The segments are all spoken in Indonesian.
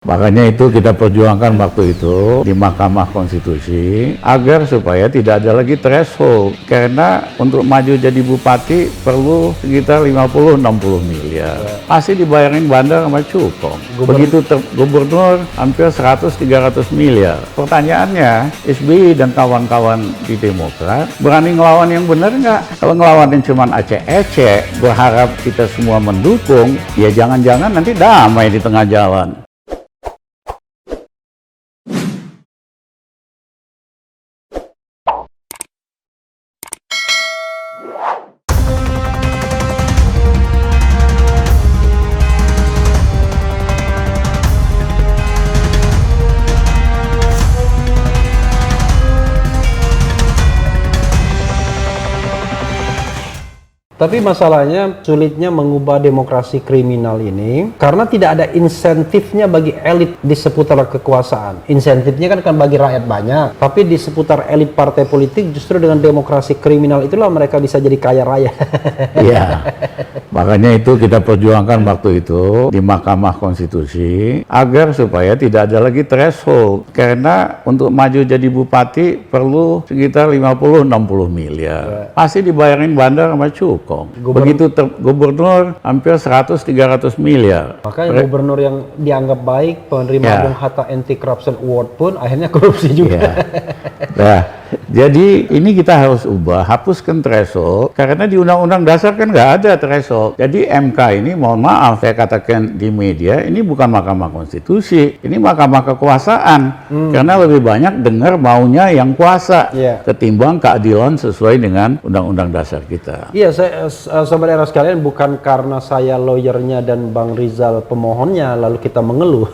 Makanya itu kita perjuangkan waktu itu di Mahkamah Konstitusi agar supaya tidak ada lagi threshold, karena untuk maju jadi bupati perlu sekitar 50-60 miliar. Pasti dibayarin bandar sama cukong. Begitu gubernur hampir 100-300 miliar. Pertanyaannya, SBY dan kawan-kawan di Demokrat berani ngelawan yang benar nggak? Kalau ngelawan yang cuma ecek-ecek, berharap kita semua mendukung, ya jangan-jangan nanti damai di tengah jalan. Tapi masalahnya sulitnya mengubah demokrasi kriminal ini karena tidak ada insentifnya bagi elit di seputar kekuasaan. Insentifnya kan bagi rakyat banyak, tapi di seputar elit partai politik justru dengan demokrasi kriminal itulah mereka bisa jadi kaya raya. Iya, makanya itu kita perjuangkan waktu itu di Mahkamah Konstitusi agar supaya tidak ada lagi threshold, karena untuk maju jadi bupati perlu sekitar 50-60 miliar. Pasti dibayarin bandar sama cukong. Begitu gubernur hampir 100-300 miliar. Makanya gubernur yang dianggap baik, penerima Bung Hatta Anti Corruption Award pun akhirnya korupsi juga. Nah, jadi ini kita harus ubah, hapuskan threshold, karena di Undang-Undang Dasar kan nggak ada threshold. Jadi MK ini, mohon maaf saya katakan di media, ini bukan Mahkamah Konstitusi, ini Mahkamah Kekuasaan, karena lebih banyak dengar maunya yang kuasa ketimbang keadilan sesuai dengan Undang-Undang Dasar kita. Iya, sobat era sekalian, bukan karena saya lawyernya dan Bang Rizal pemohonnya lalu kita mengeluh.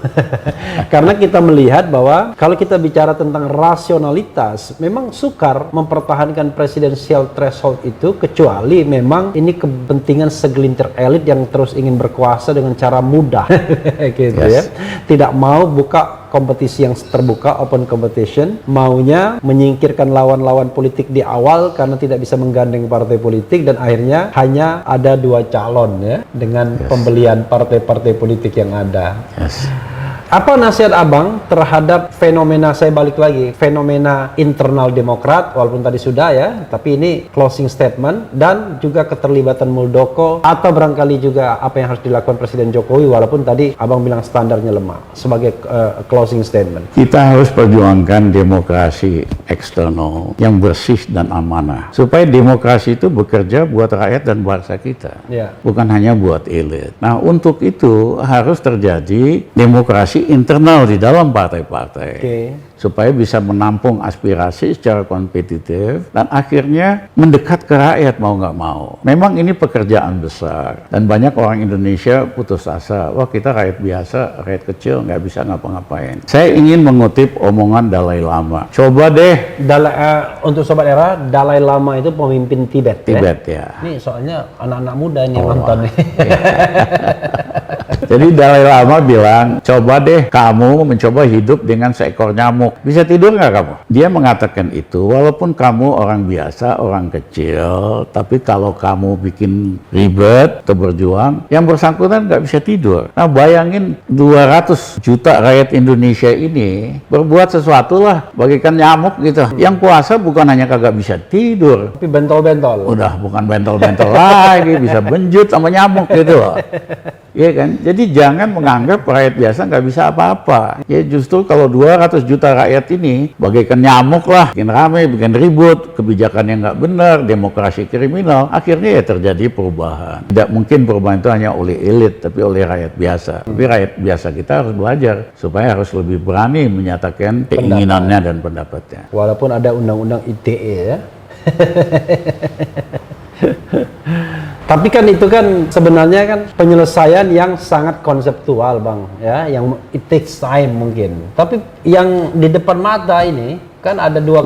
Karena kita melihat bahwa kalau kita bicara tentang rasionalitas, memang sukar mempertahankan presidensial threshold itu, kecuali memang ini kepentingan segelintir elit yang terus ingin berkuasa dengan cara mudah. Gitu ya. Tidak mau buka kompetisi yang terbuka, open competition, maunya menyingkirkan lawan-lawan politik di awal karena tidak bisa menggandeng partai politik, dan akhirnya hanya ada dua calon ya dengan pembelian partai-partai politik yang ada. Apa nasihat Abang terhadap fenomena, saya balik lagi, fenomena internal Demokrat, walaupun tadi sudah ya, tapi ini closing statement, dan juga keterlibatan Muldoko, atau barangkali juga apa yang harus dilakukan Presiden Jokowi, walaupun tadi Abang bilang standarnya lemah, sebagai closing statement. Kita harus perjuangkan demokrasi eksternal yang bersih dan amanah, supaya demokrasi itu bekerja buat rakyat dan bangsa kita, bukan hanya buat elit. Nah, untuk itu harus terjadi demokrasi internal di dalam partai-partai, supaya bisa menampung aspirasi secara kompetitif dan akhirnya mendekat ke rakyat mau nggak mau. Memang ini pekerjaan besar dan banyak orang Indonesia putus asa, wah kita rakyat biasa, rakyat kecil nggak bisa ngapa-ngapain. Saya ingin mengutip omongan Dalai Lama. Coba deh, untuk sobat era, Dalai Lama itu pemimpin Tibet ya. Ini soalnya anak-anak muda ini yang nonton nih. Jadi Dalai Lama bilang, coba deh kamu mencoba hidup dengan seekor nyamuk. Bisa tidur nggak kamu? Dia mengatakan itu, walaupun kamu orang biasa, orang kecil, tapi kalau kamu bikin ribet atau berjuang, yang bersangkutan nggak bisa tidur. Nah, bayangin 200 juta rakyat Indonesia ini berbuat sesuatu lah, bagikan nyamuk gitu. Yang kuasa bukan hanya kagak bisa tidur, tapi bentol-bentol. Udah bukan bentol-bentol lagi, bisa benjut sama nyamuk gitu loh. Iya kan? Jadi jangan menganggap rakyat biasa nggak bisa apa-apa. Ya justru kalau 200 juta rakyat ini bagaikan nyamuk lah, bikin rame, bikin ribut, kebijakan yang nggak benar, demokrasi kriminal, akhirnya ya terjadi perubahan. Tidak mungkin perubahan itu hanya oleh elit, tapi oleh rakyat biasa. Tapi rakyat biasa kita harus belajar supaya harus lebih berani menyatakan keinginannya dan pendapatnya. Walaupun ada undang-undang ITE ya. Tapi kan itu kan sebenarnya kan penyelesaian yang sangat konseptual Bang ya, yang it takes time mungkin. Tapi yang di depan mata ini kan ada dua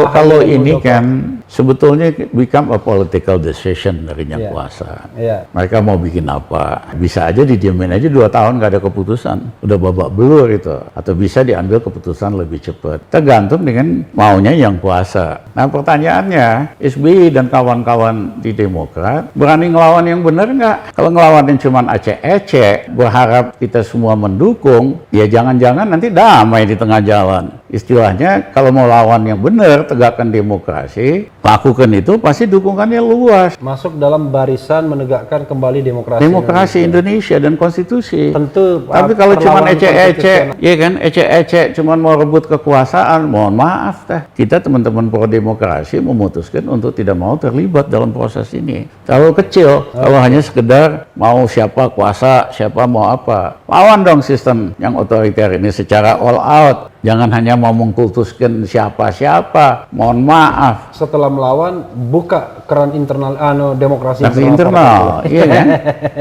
kalau ini kan sebetulnya become a political decision dari yang kuasa. Mereka mau bikin apa? Bisa aja didiamin aja 2 tahun nggak ada keputusan, udah babak belur itu. Atau bisa diambil keputusan lebih cepat. Tergantung dengan maunya yang kuasa. Nah, pertanyaannya, SBY dan kawan-kawan di Demokrat Berani ngelawan yang benar nggak? Kalau ngelawan yang cuma ecek-ecek, berharap kita semua mendukung, ya jangan-jangan nanti damai di tengah jalan. Istilahnya kalau mau lawan yang benar, tegakkan demokrasi, lakukan itu pasti dukungannya luas. Masuk dalam barisan menegakkan kembali demokrasi. Demokrasi Indonesia dan konstitusi. Tentu. Tapi kalau cuma ecek-ecek, ya kan, ecek-ecek cuma mau rebut kekuasaan, mohon maaf dah. Kita teman-teman pro demokrasi memutuskan untuk tidak mau terlibat dalam proses ini. Kalau kecil, kalau hanya sekedar mau siapa kuasa, siapa mau apa. Lawan dong sistem yang otoriter ini secara all out. Jangan hanya mau mengkultuskan siapa-siapa. Mohon maaf. Setelah melawan, buka keran internal demokrasi Tapi internal, iya kan?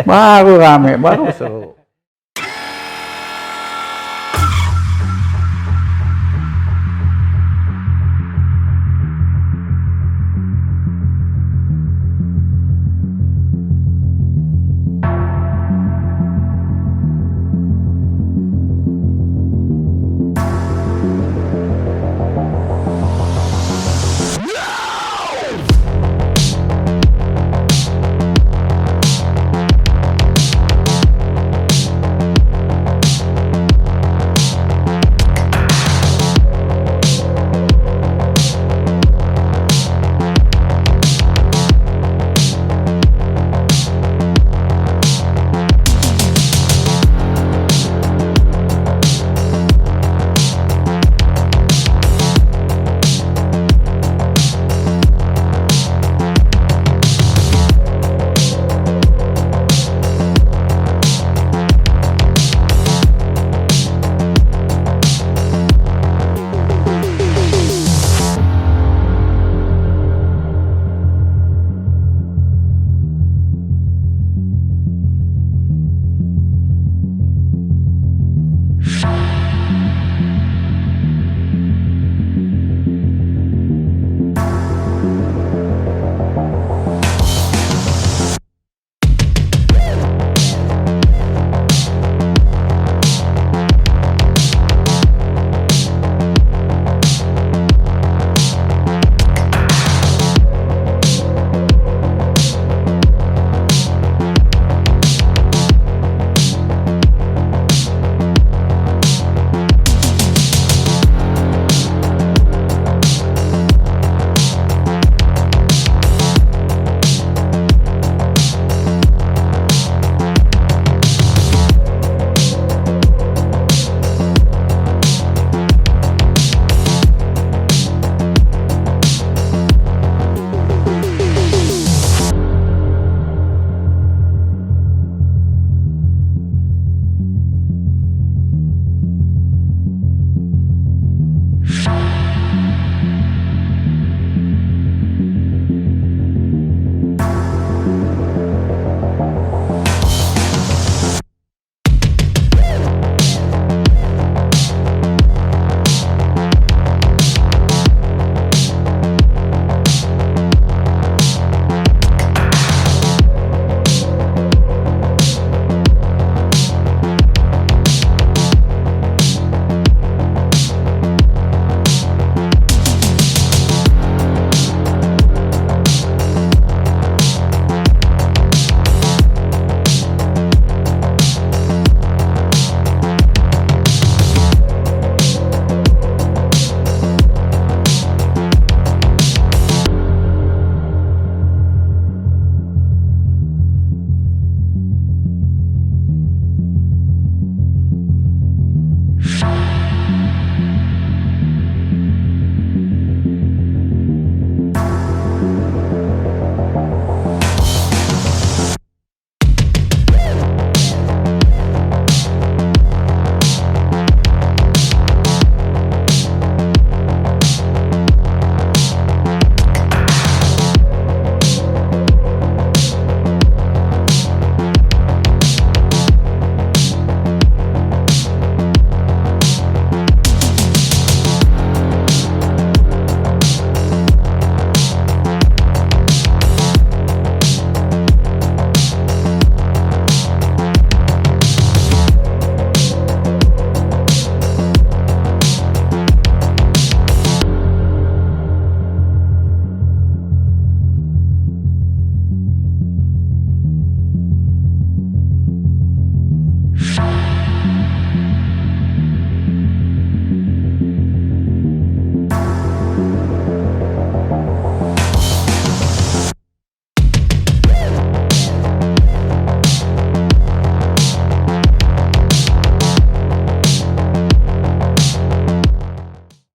Baru rame, baru seru.